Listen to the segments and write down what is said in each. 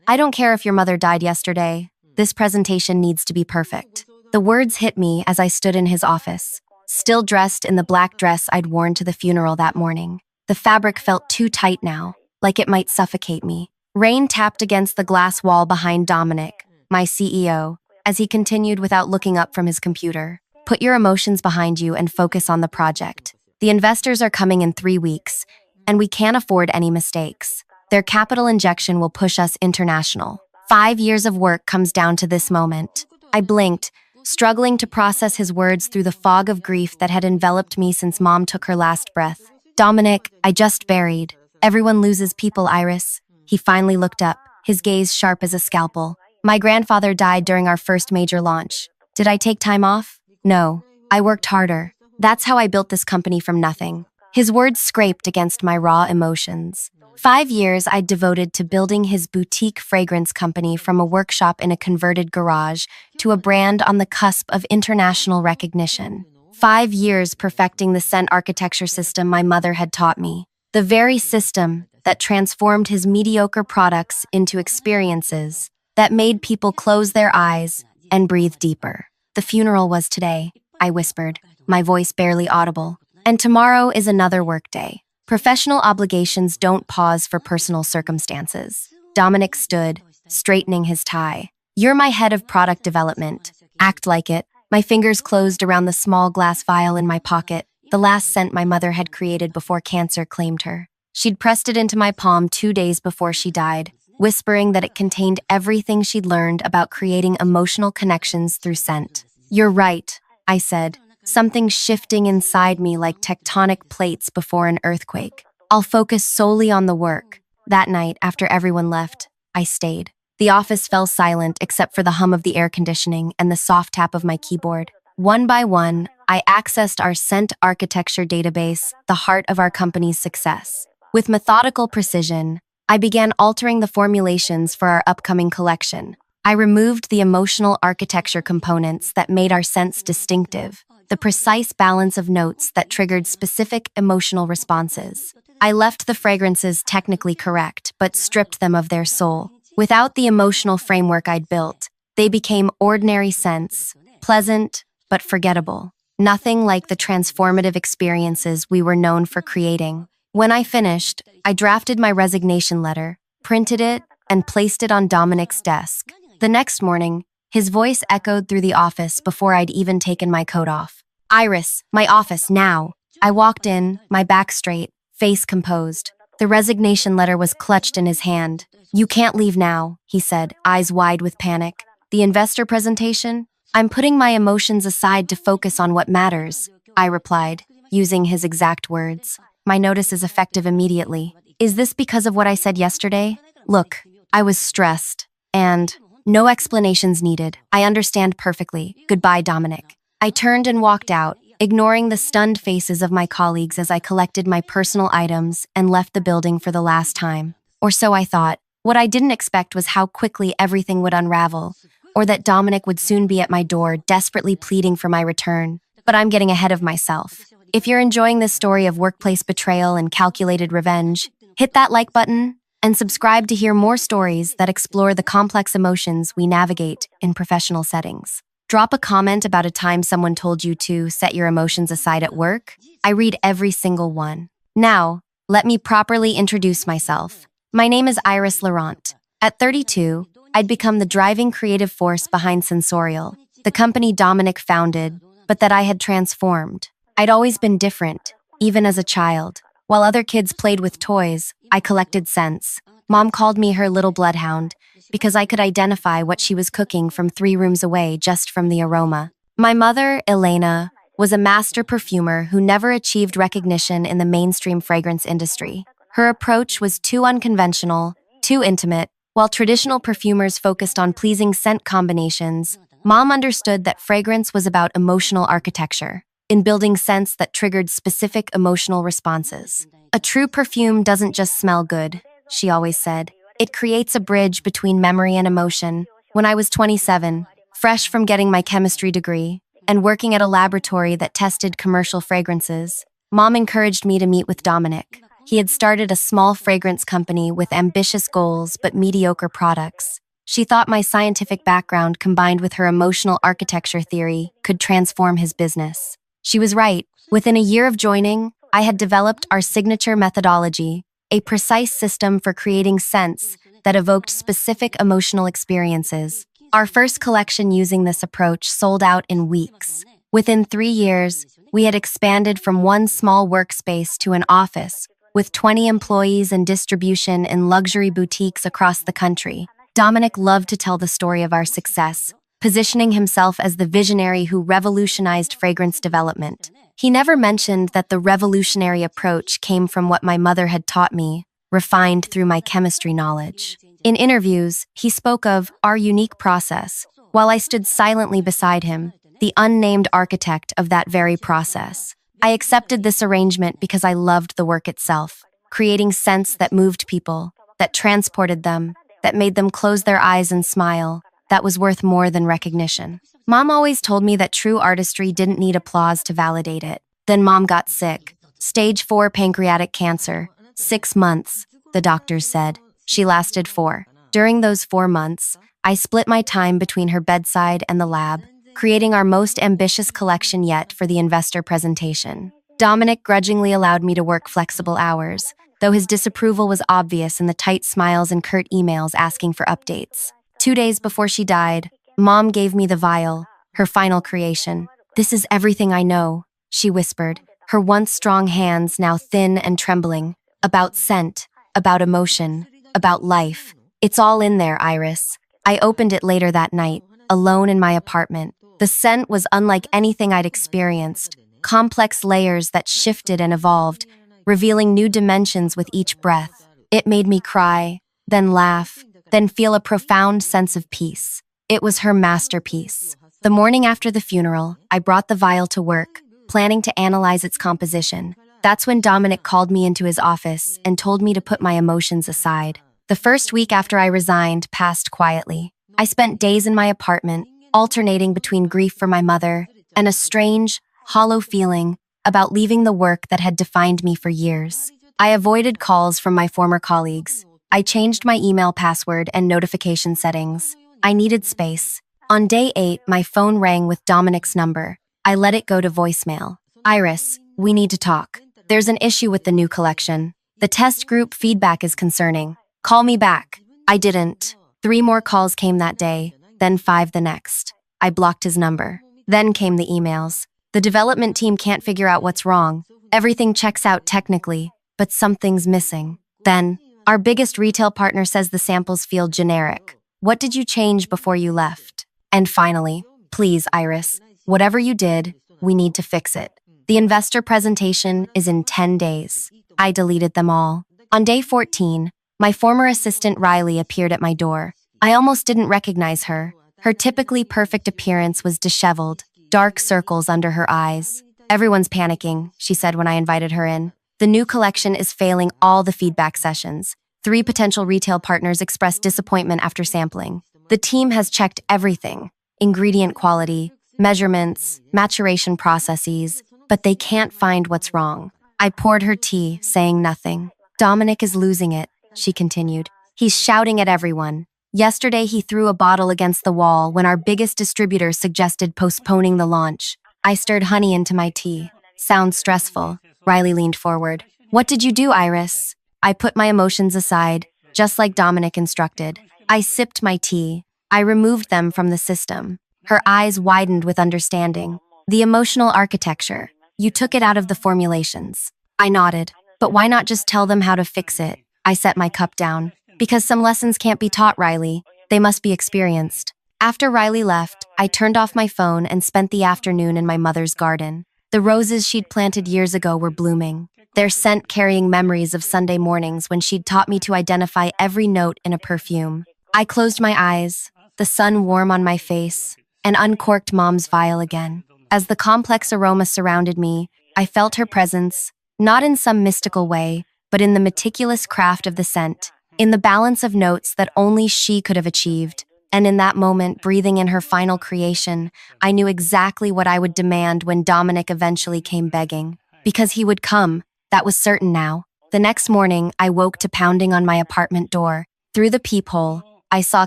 I don't care if your mother died yesterday. This presentation needs to be perfect. The words hit me as I stood in his office, still dressed in the black dress I'd worn to the funeral that morning. The fabric felt too tight now, like it might suffocate me. Rain tapped against the glass wall behind Dominic, my CEO, as he continued without looking up from his computer. Put your emotions behind you and focus on the project. The investors are coming in 3 weeks, and we can't afford any mistakes. Their capital injection will push us international. 5 years of work comes down to this moment. I blinked, struggling to process his words through the fog of grief that had enveloped me since Mom took her last breath. Dominic, I just buried. Everyone loses people, Iris. He finally looked up, his gaze sharp as a scalpel. My grandfather died during our first major launch. Did I take time off? No. I worked harder. That's how I built this company from nothing. His words scraped against my raw emotions. 5 years I'd devoted to building his boutique fragrance company from a workshop in a converted garage to a brand on the cusp of international recognition. 5 years perfecting the scent architecture system my mother had taught me. The very system that transformed his mediocre products into experiences that made people close their eyes and breathe deeper. The funeral was today, I whispered, my voice barely audible. And tomorrow is another workday. Professional obligations don't pause for personal circumstances. Dominic stood, straightening his tie. You're my head of product development. Act like it. My fingers closed around the small glass vial in my pocket, the last scent my mother had created before cancer claimed her. She'd pressed it into my palm 2 days before she died, whispering that it contained everything she'd learned about creating emotional connections through scent. You're right, I said, something shifting inside me like tectonic plates before an earthquake. I'll focus solely on the work. That night, after everyone left, I stayed. The office fell silent except for the hum of the air conditioning and the soft tap of my keyboard. One by one, I accessed our scent architecture database, the heart of our company's success. With methodical precision, I began altering the formulations for our upcoming collection. I removed the emotional architecture components that made our scents distinctive, the precise balance of notes that triggered specific emotional responses. I left the fragrances technically correct, but stripped them of their soul. Without the emotional framework I'd built, they became ordinary scents, pleasant but forgettable. Nothing like the transformative experiences we were known for creating. When I finished, I drafted my resignation letter, printed it, and placed it on Dominic's desk. The next morning, his voice echoed through the office before I'd even taken my coat off. Iris, my office, now. I walked in, my back straight, face composed. The resignation letter was clutched in his hand. You can't leave now, he said, eyes wide with panic. The investor presentation? I'm putting my emotions aside to focus on what matters, I replied, using his exact words. My notice is effective immediately. Is this because of what I said yesterday? Look, I was stressed, and no explanations needed. I understand perfectly. Goodbye, Dominic. I turned and walked out, ignoring the stunned faces of my colleagues as I collected my personal items and left the building for the last time. Or so I thought. What I didn't expect was how quickly everything would unravel, or that Dominic would soon be at my door, desperately pleading for my return. But I'm getting ahead of myself. If you're enjoying this story of workplace betrayal and calculated revenge, hit that like button and subscribe to hear more stories that explore the complex emotions we navigate in professional settings. Drop a comment about a time someone told you to set your emotions aside at work. I read every single one. Now, let me properly introduce myself. My name is Iris Laurent. At 32, I'd become the driving creative force behind Sensorial, the company Dominic founded, but that I had transformed. I'd always been different, even as a child. While other kids played with toys, I collected scents. Mom called me her little bloodhound because I could identify what she was cooking from 3 rooms away just from the aroma. My mother, Elena, was a master perfumer who never achieved recognition in the mainstream fragrance industry. Her approach was too unconventional, too intimate. While traditional perfumers focused on pleasing scent combinations, Mom understood that fragrance was about emotional architecture, in building scents that triggered specific emotional responses. A true perfume doesn't just smell good, she always said. It creates a bridge between memory and emotion. When I was 27, fresh from getting my chemistry degree, and working at a laboratory that tested commercial fragrances, Mom encouraged me to meet with Dominic. He had started a small fragrance company with ambitious goals but mediocre products. She thought my scientific background combined with her emotional architecture theory could transform his business. She was right. Within a year of joining, I had developed our signature methodology, a precise system for creating scents that evoked specific emotional experiences. Our first collection using this approach sold out in weeks. Within 3 years, we had expanded from one small workspace to an office, with 20 employees and distribution in luxury boutiques across the country. Dominic loved to tell the story of our success, positioning himself as the visionary who revolutionized fragrance development. He never mentioned that the revolutionary approach came from what my mother had taught me, refined through my chemistry knowledge. In interviews, he spoke of our unique process, while I stood silently beside him, the unnamed architect of that very process. I accepted this arrangement because I loved the work itself, creating scents that moved people, that transported them, that made them close their eyes and smile. That was worth more than recognition. Mom always told me that true artistry didn't need applause to validate it. Then Mom got sick. Stage 4 pancreatic cancer. 6 months, the doctors said. She lasted 4. During those 4 months, I split my time between her bedside and the lab, creating our most ambitious collection yet for the investor presentation. Dominic grudgingly allowed me to work flexible hours, though his disapproval was obvious in the tight smiles and curt emails asking for updates. 2 days before she died, Mom gave me the vial, her final creation. "This is everything I know," she whispered, her once strong hands now thin and trembling. "About scent, about emotion, about life. It's all in there, Iris." I opened it later that night, alone in my apartment. The scent was unlike anything I'd experienced, complex layers that shifted and evolved, revealing new dimensions with each breath. It made me cry, then laugh, then feel a profound sense of peace. It was her masterpiece. The morning after the funeral, I brought the vial to work, planning to analyze its composition. That's when Dominic called me into his office and told me to put my emotions aside. The first week after I resigned passed quietly. I spent days in my apartment, alternating between grief for my mother and a strange, hollow feeling about leaving the work that had defined me for years. I avoided calls from my former colleagues. I changed my email password and notification settings. I needed space. On day 8, my phone rang with Dominic's number. I let it go to voicemail. "Iris, we need to talk. There's an issue with the new collection. The test group feedback is concerning. Call me back." I didn't. 3 more calls came that day, then 5 the next. I blocked his number. Then came the emails. "The development team can't figure out what's wrong. Everything checks out technically, but something's missing." Then, "Our biggest retail partner says the samples feel generic. What did you change before you left?" And finally, "Please, Iris, whatever you did, we need to fix it. The investor presentation is in 10 days. I deleted them all. On day 14, my former assistant Riley appeared at my door. I almost didn't recognize her. Her typically perfect appearance was disheveled, dark circles under her eyes. "Everyone's panicking," she said when I invited her in. "The new collection is failing all the feedback sessions. 3 potential retail partners expressed disappointment after sampling. The team has checked everything, ingredient quality, measurements, maturation processes, but they can't find what's wrong." I poured her tea, saying nothing. "Dominic is losing it," she continued. "He's shouting at everyone. Yesterday he threw a bottle against the wall when our biggest distributor suggested postponing the launch. I stirred honey into my tea. Sounds stressful." Riley leaned forward. "What did you do, Iris?" I put my emotions aside, just like Dominic instructed. I sipped my tea. I removed them from the system. Her eyes widened with understanding. "The emotional architecture. You took it out of the formulations." I nodded. "But why not just tell them how to fix it?" I set my cup down. "Because some lessons can't be taught, Riley. They must be experienced." After Riley left, I turned off my phone and spent the afternoon in my mother's garden. The roses she'd planted years ago were blooming, their scent carrying memories of Sunday mornings when she'd taught me to identify every note in a perfume. I closed my eyes, the sun warm on my face, and uncorked Mom's vial again. As the complex aroma surrounded me, I felt her presence, not in some mystical way, but in the meticulous craft of the scent, in the balance of notes that only she could have achieved. And in that moment, breathing in her final creation, I knew exactly what I would demand when Dominic eventually came begging. Because he would come, that was certain now. The next morning, I woke to pounding on my apartment door. Through the peephole, I saw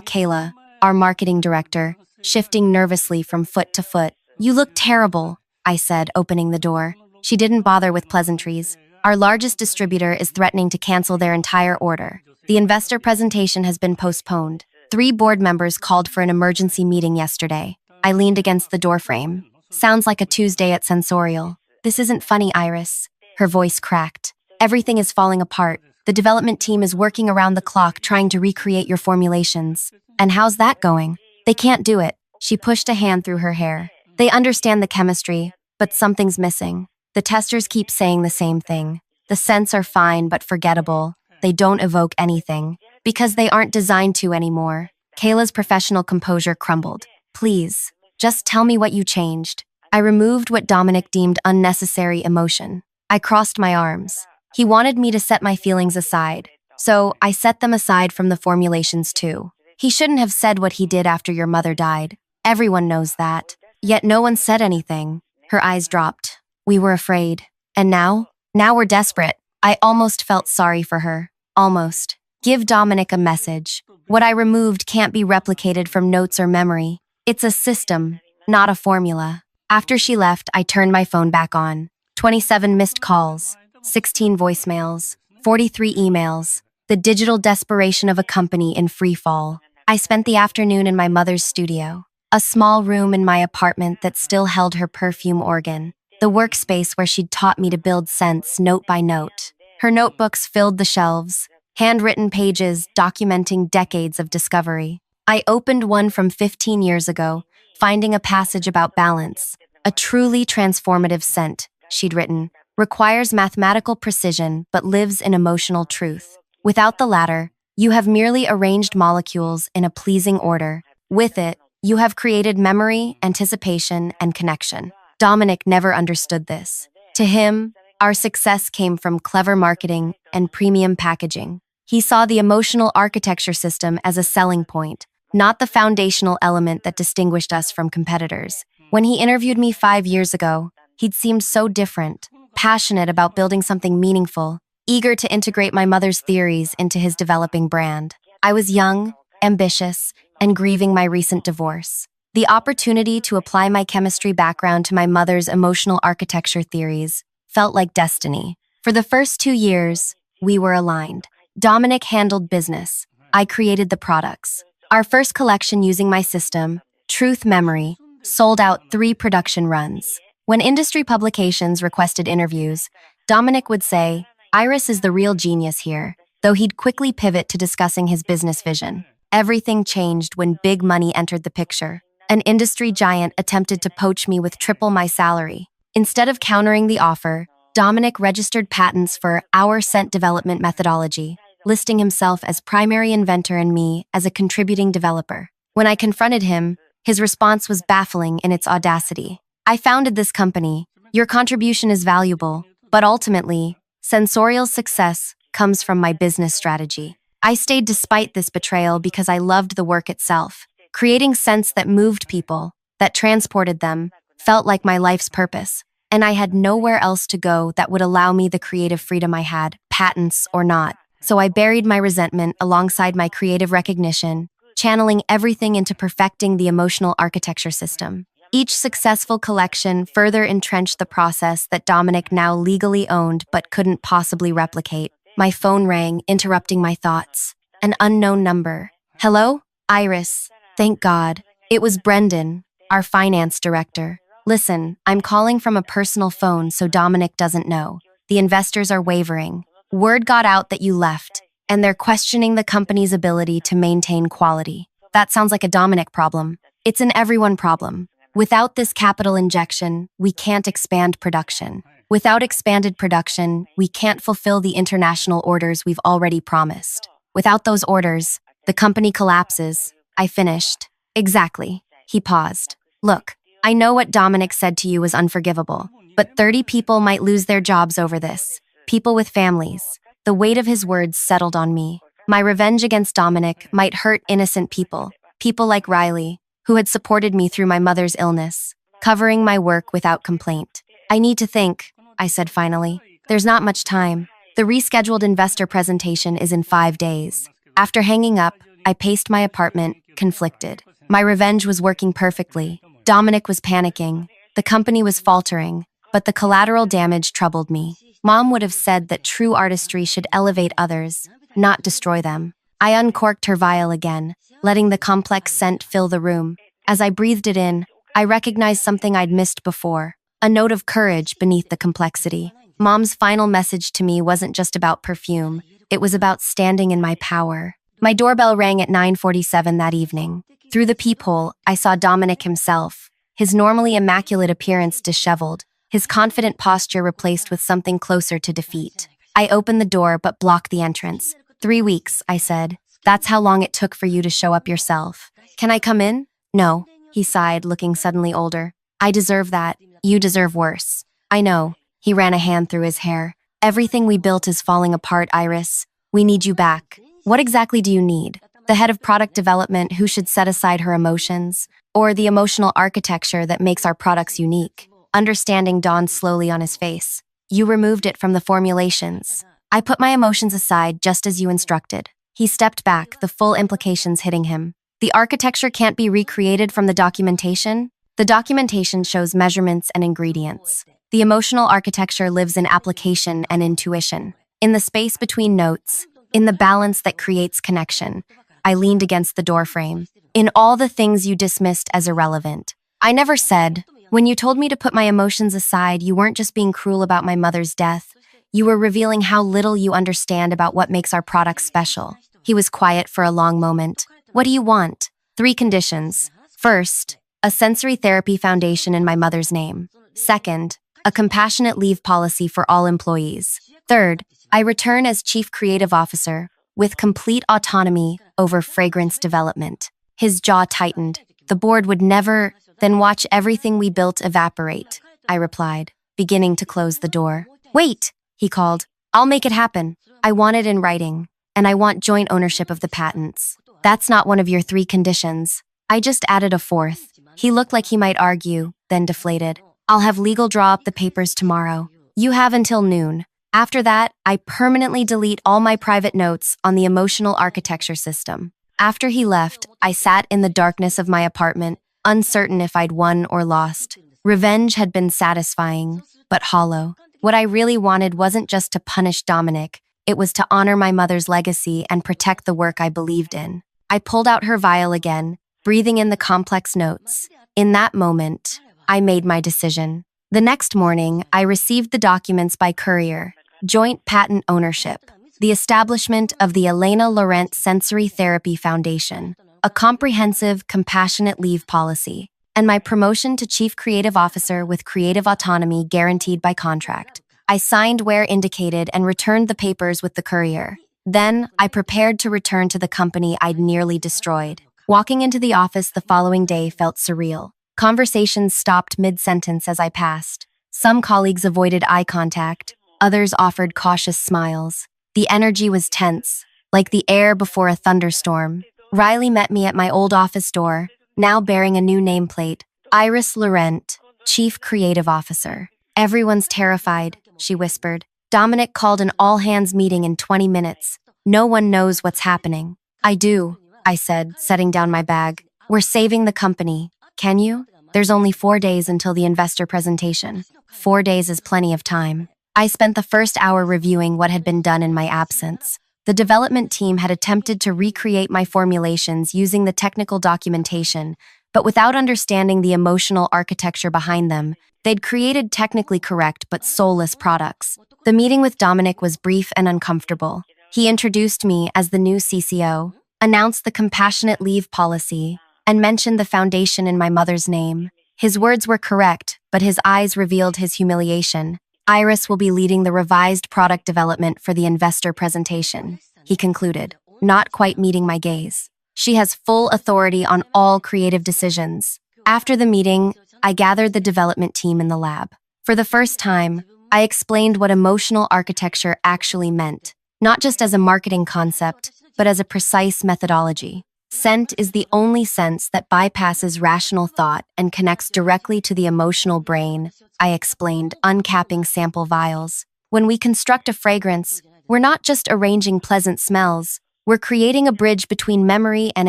Kayla, our marketing director, shifting nervously from foot to foot. "You look terrible," I said, opening the door. She didn't bother with pleasantries. "Our largest distributor is threatening to cancel their entire order. The investor presentation has been postponed. 3 board members called for an emergency meeting yesterday." I leaned against the doorframe. "Sounds like a Tuesday at Sensorial." "This isn't funny, Iris." Her voice cracked. "Everything is falling apart. The development team is working around the clock trying to recreate your formulations." "And how's that going?" "They can't do it." She pushed a hand through her hair. "They understand the chemistry, but something's missing. The testers keep saying the same thing. The scents are fine but forgettable. They don't evoke anything. Because they aren't designed to anymore." Kayla's professional composure crumbled. "Please, just tell me what you changed." I removed what Dominic deemed unnecessary emotion. I crossed my arms. He wanted me to set my feelings aside, so I set them aside from the formulations too. "He shouldn't have said what he did after your mother died. Everyone knows that." Yet no one said anything. Her eyes dropped. "We were afraid. And now? Now we're desperate." I almost felt sorry for her. Almost. Give Dominic a message. What I removed can't be replicated from notes or memory. It's a system, not a formula. After she left, I turned my phone back on. 27 missed calls, 16 voicemails, 43 emails. The digital desperation of a company in free fall. I spent the afternoon in my mother's studio, a small room in my apartment that still held her perfume organ, the workspace where she'd taught me to build sense note by note. Her notebooks filled the shelves, handwritten pages documenting decades of discovery. I opened one from 15 years ago, finding a passage about balance. "A truly transformative scent," she'd written, "requires mathematical precision but lives in emotional truth. Without the latter, you have merely arranged molecules in a pleasing order. With it, you have created memory, anticipation, and connection." Dominic never understood this. To him, our success came from clever marketing and premium packaging. He saw the emotional architecture system as a selling point, not the foundational element that distinguished us from competitors. When he interviewed me 5 years ago, he'd seemed so different, passionate about building something meaningful, eager to integrate my mother's theories into his developing brand. I was young, ambitious, and grieving my recent divorce. The opportunity to apply my chemistry background to my mother's emotional architecture theories felt like destiny. For the first 2 years, we were aligned. Dominic handled business. I created the products. Our first collection using my system, Truth Memory, sold out 3 production runs. When industry publications requested interviews, Dominic would say, "Iris is the real genius here," though he'd quickly pivot to discussing his business vision. Everything changed when big money entered the picture. An industry giant attempted to poach me with triple my salary. Instead of countering the offer, Dominic registered patents for our scent development methodology, listing himself as primary inventor and me as a contributing developer. When I confronted him, his response was baffling in its audacity. "I founded this company. Your contribution is valuable, but ultimately, Sensorial's success comes from my business strategy." I stayed despite this betrayal because I loved the work itself. Creating scents that moved people, that transported them, felt like my life's purpose, and I had nowhere else to go that would allow me the creative freedom I had, patents or not. So I buried my resentment alongside my creative recognition, channeling everything into perfecting the emotional architecture system. Each successful collection further entrenched the process that Dominic now legally owned but couldn't possibly replicate. My phone rang, interrupting my thoughts. An unknown number. "Hello? Iris." Thank God. It was Brendan, our finance director. "Listen, I'm calling from a personal phone so Dominic doesn't know. The investors are wavering. Word got out that you left, and they're questioning the company's ability to maintain quality." That sounds like a Dominic problem. It's an everyone problem. Without this capital injection, we can't expand production. Without expanded production, we can't fulfill the international orders we've already promised. Without those orders, the company collapses. I finished. Exactly. He paused. "Look, I know what Dominic said to you was unforgivable, but 30 people might lose their jobs over this. People with families." The weight of his words settled on me. My revenge against Dominic might hurt innocent people, people like Riley, who had supported me through my mother's illness, covering my work without complaint. "I need to think," I said finally. "There's not much time." The rescheduled investor presentation is in 5 days. After hanging up, I paced my apartment, conflicted. My revenge was working perfectly. Dominic was panicking. The company was faltering, but the collateral damage troubled me. Mom would have said that true artistry should elevate others, not destroy them. I uncorked her vial again, letting the complex scent fill the room. As I breathed it in, I recognized something I'd missed before, a note of courage beneath the complexity. Mom's final message to me wasn't just about perfume, it was about standing in my power. My doorbell rang at 9:47 that evening. Through the peephole, I saw Dominic himself, his normally immaculate appearance disheveled, his confident posture replaced with something closer to defeat. I opened the door but blocked the entrance. 3 weeks, I said. That's how long it took for you to show up yourself. Can I come in? No, he sighed, looking suddenly older. I deserve that. You deserve worse. I know. He ran a hand through his hair. Everything we built is falling apart, Iris. We need you back. What exactly do you need? The head of product development who should set aside her emotions? Or the emotional architecture that makes our products unique? Understanding dawned slowly on his face. You removed it from the formulations. I put my emotions aside just as you instructed. He stepped back, the full implications hitting him. The architecture can't be recreated from the documentation? The documentation shows measurements and ingredients. The emotional architecture lives in application and intuition, in the space between notes, in the balance that creates connection. I leaned against the doorframe. In all the things you dismissed as irrelevant. I never said, when you told me to put my emotions aside, you weren't just being cruel about my mother's death. You were revealing how little you understand about what makes our products special. He was quiet for a long moment. What do you want? 3 conditions. First, a sensory therapy foundation in my mother's name. Second, a compassionate leave policy for all employees. Third, I return as Chief Creative Officer with complete autonomy over fragrance development. His jaw tightened. The board would never, then watch everything we built evaporate, I replied, beginning to close the door. Wait, he called. I'll make it happen. I want it in writing, and I want joint ownership of the patents. That's not one of your 3 conditions. I just added a 4th. He looked like he might argue, then deflated. I'll have legal draw up the papers tomorrow. You have until noon. After that, I permanently delete all my private notes on the emotional architecture system. After he left, I sat in the darkness of my apartment, uncertain if I'd won or lost. Revenge had been satisfying, but hollow. What I really wanted wasn't just to punish Dominic, it was to honor my mother's legacy and protect the work I believed in. I pulled out her vial again, breathing in the complex notes. In that moment, I made my decision. The next morning, I received the documents by courier. Joint patent ownership, the establishment of the Elena Laurent Sensory Therapy Foundation, a comprehensive, compassionate leave policy, and my promotion to Chief Creative Officer with creative autonomy guaranteed by contract. I signed where indicated and returned the papers with the courier. Then, I prepared to return to the company I'd nearly destroyed. Walking into the office the following day felt surreal. Conversations stopped mid-sentence as I passed. Some colleagues avoided eye contact, others offered cautious smiles. The energy was tense, like the air before a thunderstorm. Riley met me at my old office door, now bearing a new nameplate, Iris Laurent, Chief Creative Officer. Everyone's terrified, she whispered. Dominic called an all-hands meeting in 20 minutes. No one knows what's happening. I do, I said, setting down my bag. We're saving the company. Can you? There's only 4 days until the investor presentation. 4 days is plenty of time. I spent the first hour reviewing what had been done in my absence. The development team had attempted to recreate my formulations using the technical documentation, but without understanding the emotional architecture behind them, they'd created technically correct but soulless products. The meeting with Dominic was brief and uncomfortable. He introduced me as the new CCO, announced the compassionate leave policy, and mentioned the foundation in my mother's name. His words were correct, but his eyes revealed his humiliation. Iris will be leading the revised product development for the investor presentation, he concluded, not quite meeting my gaze. She has full authority on all creative decisions. After the meeting, I gathered the development team in the lab. For the first time, I explained what emotional architecture actually meant, not just as a marketing concept, but as a precise methodology. Scent is the only sense that bypasses rational thought and connects directly to the emotional brain, I explained, uncapping sample vials. When we construct a fragrance, we're not just arranging pleasant smells, we're creating a bridge between memory and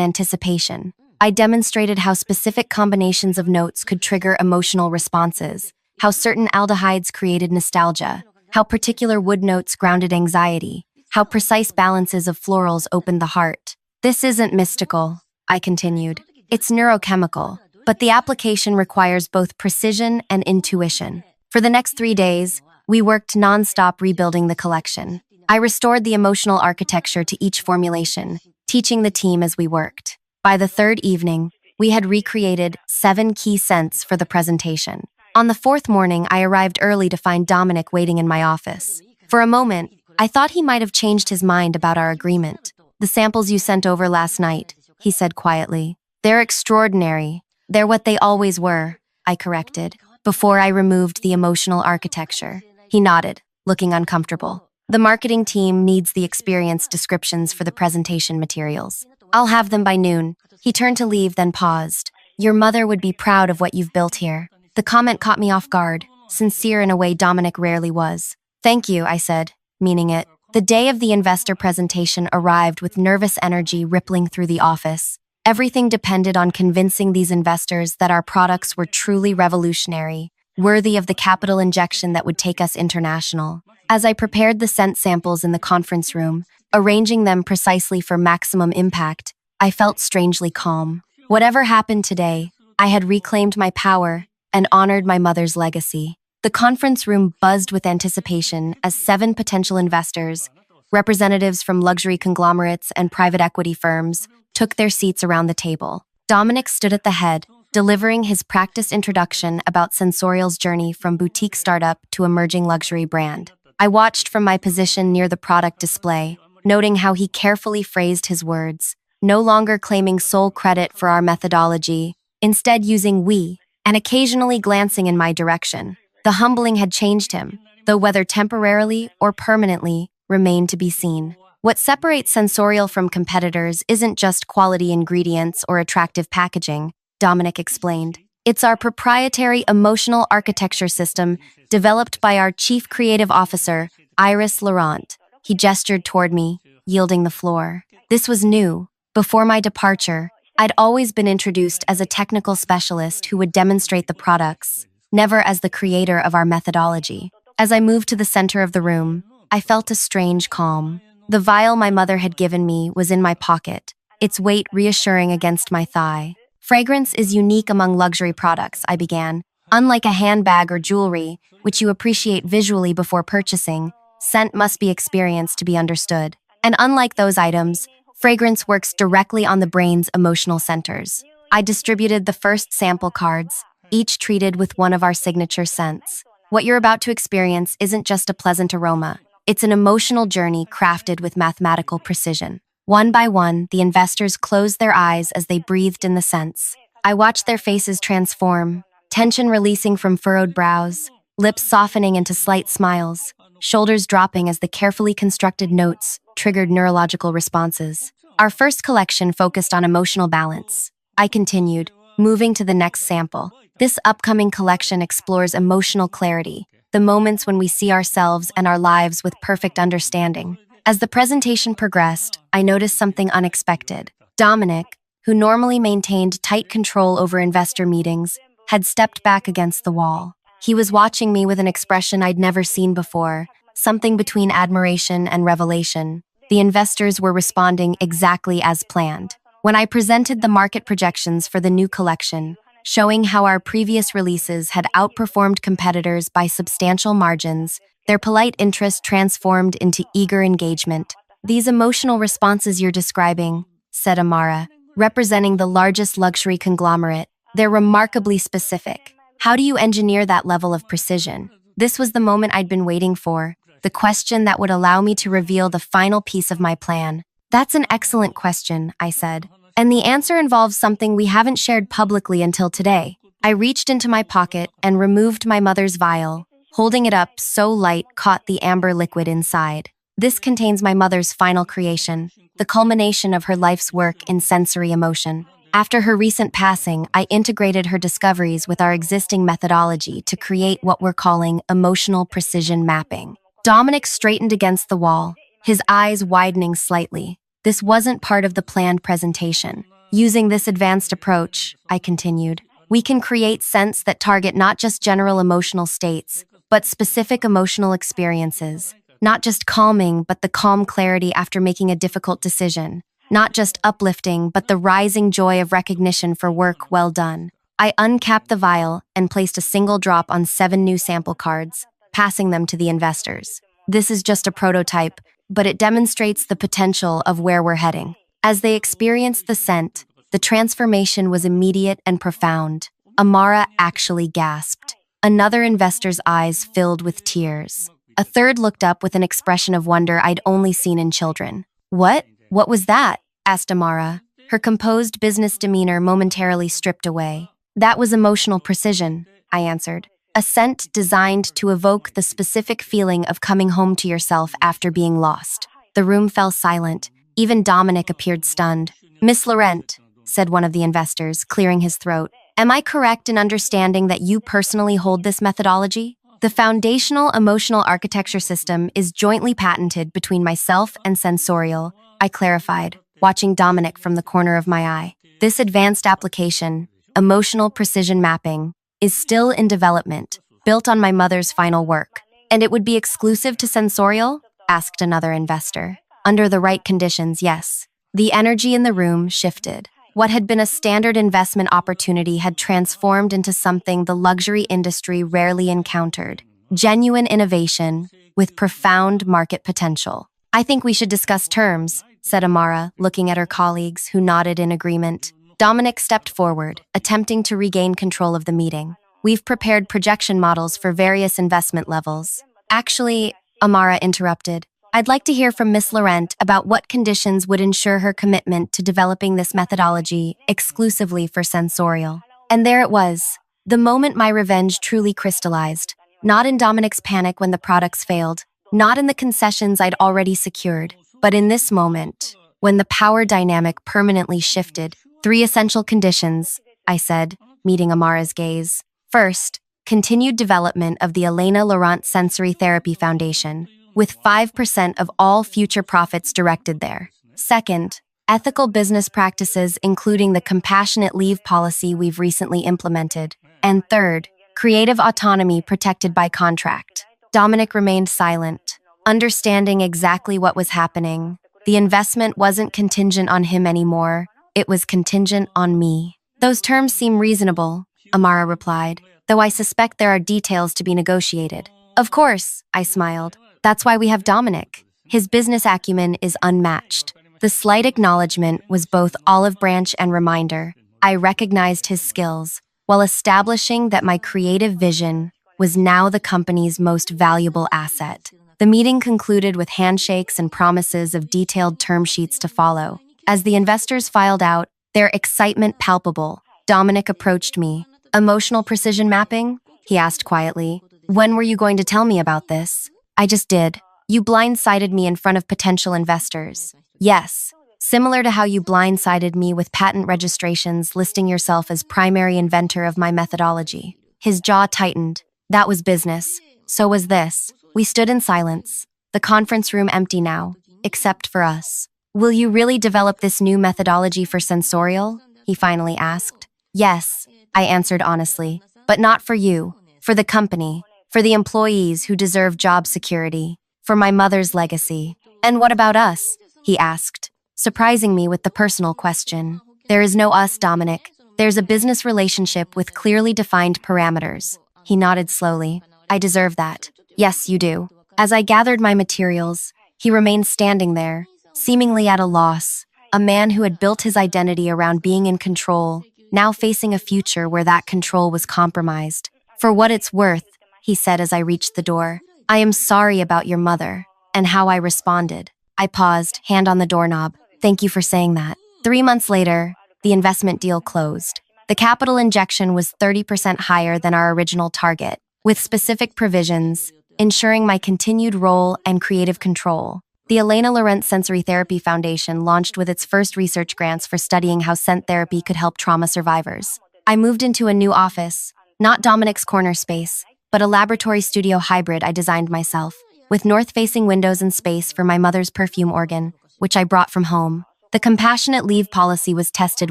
anticipation. I demonstrated how specific combinations of notes could trigger emotional responses, how certain aldehydes created nostalgia, how particular wood notes grounded anxiety, how precise balances of florals opened the heart. This isn't mystical, I continued. It's neurochemical, but the application requires both precision and intuition. For the next 3 days, we worked nonstop rebuilding the collection. I restored the emotional architecture to each formulation, teaching the team as we worked. By the third evening, we had recreated 7 key scents for the presentation. On the fourth morning, I arrived early to find Dominic waiting in my office. For a moment, I thought he might have changed his mind about our agreement. "The samples you sent over last night," he said quietly. "They're extraordinary. They're what they always were," I corrected, before I removed the emotional architecture. He nodded, looking uncomfortable. "The marketing team needs the experience descriptions for the presentation materials. I'll have them by noon." He turned to leave, then paused. "Your mother would be proud of what you've built here." The comment caught me off guard, sincere in a way Dominic rarely was. "Thank you," I said, meaning it. The day of the investor presentation arrived with nervous energy rippling through the office. Everything depended on convincing these investors that our products were truly revolutionary, worthy of the capital injection that would take us international. As I prepared the scent samples in the conference room, arranging them precisely for maximum impact, I felt strangely calm. Whatever happened today, I had reclaimed my power and honored my mother's legacy. The conference room buzzed with anticipation as 7 potential investors, representatives from luxury conglomerates and private equity firms, took their seats around the table. Dominic stood at the head, delivering his practiced introduction about Sensorial's journey from boutique startup to emerging luxury brand. I watched from my position near the product display, noting how he carefully phrased his words, no longer claiming sole credit for our methodology, instead using "we," and occasionally glancing in my direction. The humbling had changed him, though whether temporarily or permanently remained to be seen. What separates Sensorial from competitors isn't just quality ingredients or attractive packaging, Dominic explained. It's our proprietary emotional architecture system developed by our Chief Creative Officer, Iris Laurent. He gestured toward me, yielding the floor. This was new. Before my departure, I'd always been introduced as a technical specialist who would demonstrate the products, never as the creator of our methodology. As I moved to the center of the room, I felt a strange calm. The vial my mother had given me was in my pocket, its weight reassuring against my thigh. "Fragrance is unique among luxury products," I began. "Unlike a handbag or jewelry, which you appreciate visually before purchasing, scent must be experienced to be understood. And unlike those items, fragrance works directly on the brain's emotional centers." I distributed the first sample cards, each treated with one of our signature scents. "What you're about to experience isn't just a pleasant aroma. It's an emotional journey crafted with mathematical precision." One by one, the investors closed their eyes as they breathed in the scents. I watched their faces transform, tension releasing from furrowed brows, lips softening into slight smiles, shoulders dropping as the carefully constructed notes triggered neurological responses. Our first collection focused on emotional balance. I continued, moving to the next sample. This upcoming collection explores emotional clarity, the moments when we see ourselves and our lives with perfect understanding. As the presentation progressed, I noticed something unexpected. Dominic, who normally maintained tight control over investor meetings, had stepped back against the wall. He was watching me with an expression I'd never seen before, something between admiration and revelation. The investors were responding exactly as planned. When I presented the market projections for the new collection, showing how our previous releases had outperformed competitors by substantial margins, their polite interest transformed into eager engagement. "These emotional responses you're describing," said Amara, representing the largest luxury conglomerate, "they're remarkably specific. How do you engineer that level of precision?" This was the moment I'd been waiting for, the question that would allow me to reveal the final piece of my plan. "That's an excellent question," I said. "And the answer involves something we haven't shared publicly until today." I reached into my pocket and removed my mother's vial. Holding it up, so light caught the amber liquid inside. "This contains my mother's final creation, the culmination of her life's work in sensory emotion. After her recent passing, I integrated her discoveries with our existing methodology to create what we're calling emotional precision mapping. Dominic straightened against the wall, his eyes widening slightly. This wasn't part of the planned presentation. Using this advanced approach, I continued, we can create scents that target not just general emotional states, but specific emotional experiences. Not just calming, but the calm clarity after making a difficult decision. Not just uplifting, but the rising joy of recognition for work well done. I uncapped the vial and placed a single drop on 7 new sample cards, passing them to the investors. This is just a prototype, but it demonstrates the potential of where we're heading. As they experienced the scent, the transformation was immediate and profound. Amara actually gasped. Another investor's eyes filled with tears. A third looked up with an expression of wonder I'd only seen in children. What? What was that? Asked Amara, her composed business demeanor momentarily stripped away. That was emotional precision, I answered. A scent designed to evoke the specific feeling of coming home to yourself after being lost. The room fell silent. Even Dominic appeared stunned. Miss Laurent, said one of the investors, clearing his throat, am I correct in understanding that you personally hold this methodology? The foundational emotional architecture system is jointly patented between myself and Sensorial, I clarified, watching Dominic from the corner of my eye. This advanced application, emotional precision mapping, is still in development, built on my mother's final work. And it would be exclusive to Sensorial? Asked another investor. Under the right conditions, yes. The energy in the room shifted. What had been a standard investment opportunity had transformed into something the luxury industry rarely encountered. Genuine innovation with profound market potential. I think we should discuss terms, said Amara, looking at her colleagues, who nodded in agreement. Dominic stepped forward, attempting to regain control of the meeting. We've prepared projection models for various investment levels. Actually, Amara interrupted, I'd like to hear from Miss Laurent about what conditions would ensure her commitment to developing this methodology exclusively for Sensorial. And there it was, the moment my revenge truly crystallized. Not in Dominic's panic when the products failed, not in the concessions I'd already secured, but in this moment, when the power dynamic permanently shifted. 3 essential conditions, I said, meeting Amara's gaze. First, continued development of the Elena Laurent Sensory Therapy Foundation, with 5% of all future profits directed there. Second, ethical business practices including the compassionate leave policy we've recently implemented. And third, creative autonomy protected by contract. Dominic remained silent, understanding exactly what was happening. The investment wasn't contingent on him anymore. It was contingent on me. Those terms seem reasonable, Amara replied, though I suspect there are details to be negotiated. Of course, I smiled. That's why we have Dominic. His business acumen is unmatched. The slight acknowledgement was both olive branch and reminder. I recognized his skills, while establishing that my creative vision was now the company's most valuable asset. The meeting concluded with handshakes and promises of detailed term sheets to follow. As the investors filed out, their excitement palpable, Dominic approached me. Emotional precision mapping? He asked quietly. When were you going to tell me about this? I just did. You blindsided me in front of potential investors. Yes, similar to how you blindsided me with patent registrations listing yourself as primary inventor of my methodology. His jaw tightened. That was business. So was this. We stood in silence, the conference room empty now, except for us. Will you really develop this new methodology for Sensorial? He finally asked. Yes, I answered honestly, but not for you, for the company. For the employees who deserve job security, for my mother's legacy. And what about us? He asked, surprising me with the personal question. There is no us, Dominic. There's a business relationship with clearly defined parameters. He nodded slowly. I deserve that. Yes, you do. As I gathered my materials, he remained standing there, seemingly at a loss, a man who had built his identity around being in control, now facing a future where that control was compromised. For what it's worth, he said as I reached the door, I am sorry about your mother, and how I responded. I paused, hand on the doorknob. Thank you for saying that. 3 months later, the investment deal closed. The capital injection was 30% higher than our original target, with specific provisions, ensuring my continued role and creative control. The Elena Laurent Sensory Therapy Foundation launched with its first research grants for studying how scent therapy could help trauma survivors. I moved into a new office, not Dominic's corner space, but a laboratory studio hybrid I designed myself. with north-facing windows and space for my mother's perfume organ, which I brought from home. The compassionate leave policy was tested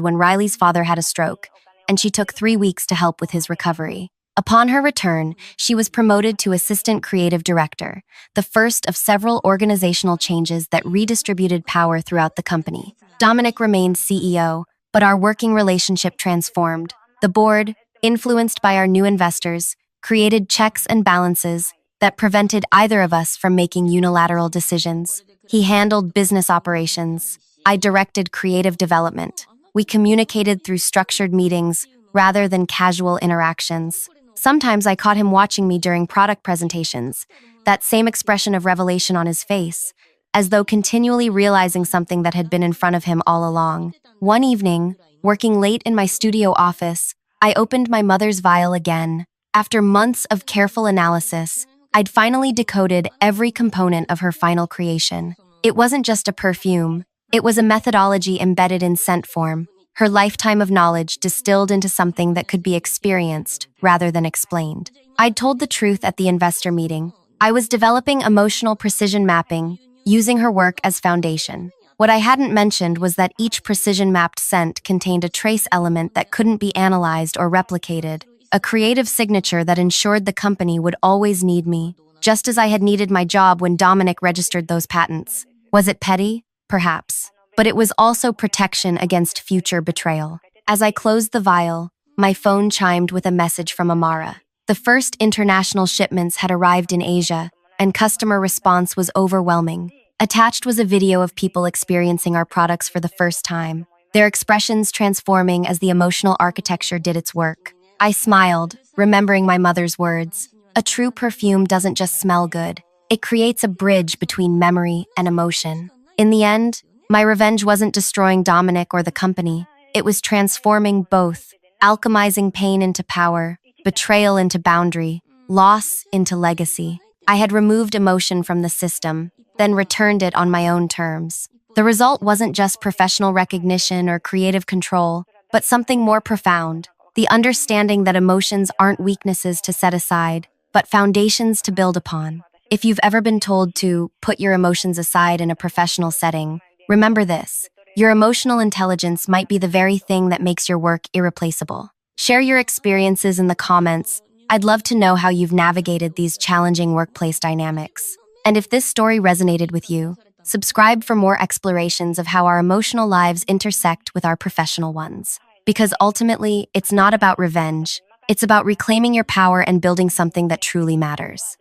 when Riley's father had a stroke, and she took 3 weeks to help with his recovery. Upon her return, she was promoted to Assistant Creative Director, the first of several organizational changes that redistributed power throughout the company. Dominic remained CEO, but our working relationship transformed. The board, influenced by our new investors, created checks and balances that prevented either of us from making unilateral decisions. He handled business operations. I directed creative development. We communicated through structured meetings rather than casual interactions. Sometimes I caught him watching me during product presentations, that same expression of revelation on his face, as though continually realizing something that had been in front of him all along. One evening, working late in my studio office, I opened my mother's vial again. After months of careful analysis, I'd finally decoded every component of her final creation. It wasn't just a perfume, it was a methodology embedded in scent form, her lifetime of knowledge distilled into something that could be experienced rather than explained. I'd told the truth at the investor meeting. I was developing emotional precision mapping, using her work as foundation. What I hadn't mentioned was that each precision-mapped scent contained a trace element that couldn't be analyzed or replicated, a creative signature that ensured the company would always need me, just as I had needed my job when Dominic registered those patents. Was it petty? Perhaps. But it was also protection against future betrayal. As I closed the vial, my phone chimed with a message from Amara. The first international shipments had arrived in Asia, and customer response was overwhelming. Attached was a video of people experiencing our products for the first time, their expressions transforming as the emotional architecture did its work. I smiled, remembering my mother's words. A true perfume doesn't just smell good. It creates a bridge between memory and emotion. In the end, my revenge wasn't destroying Dominic or the company. It was transforming both, alchemizing pain into power, betrayal into boundary, loss into legacy. I had removed emotion from the system, then returned it on my own terms. The result wasn't just professional recognition or creative control, but something more profound, the understanding that emotions aren't weaknesses to set aside, but foundations to build upon. If you've ever been told to put your emotions aside in a professional setting, remember this: your emotional intelligence might be the very thing that makes your work irreplaceable. Share your experiences in the comments. I'd love to know how you've navigated these challenging workplace dynamics. And if this story resonated with you, subscribe for more explorations of how our emotional lives intersect with our professional ones. Because ultimately, it's not about revenge. It's about reclaiming your power and building something that truly matters.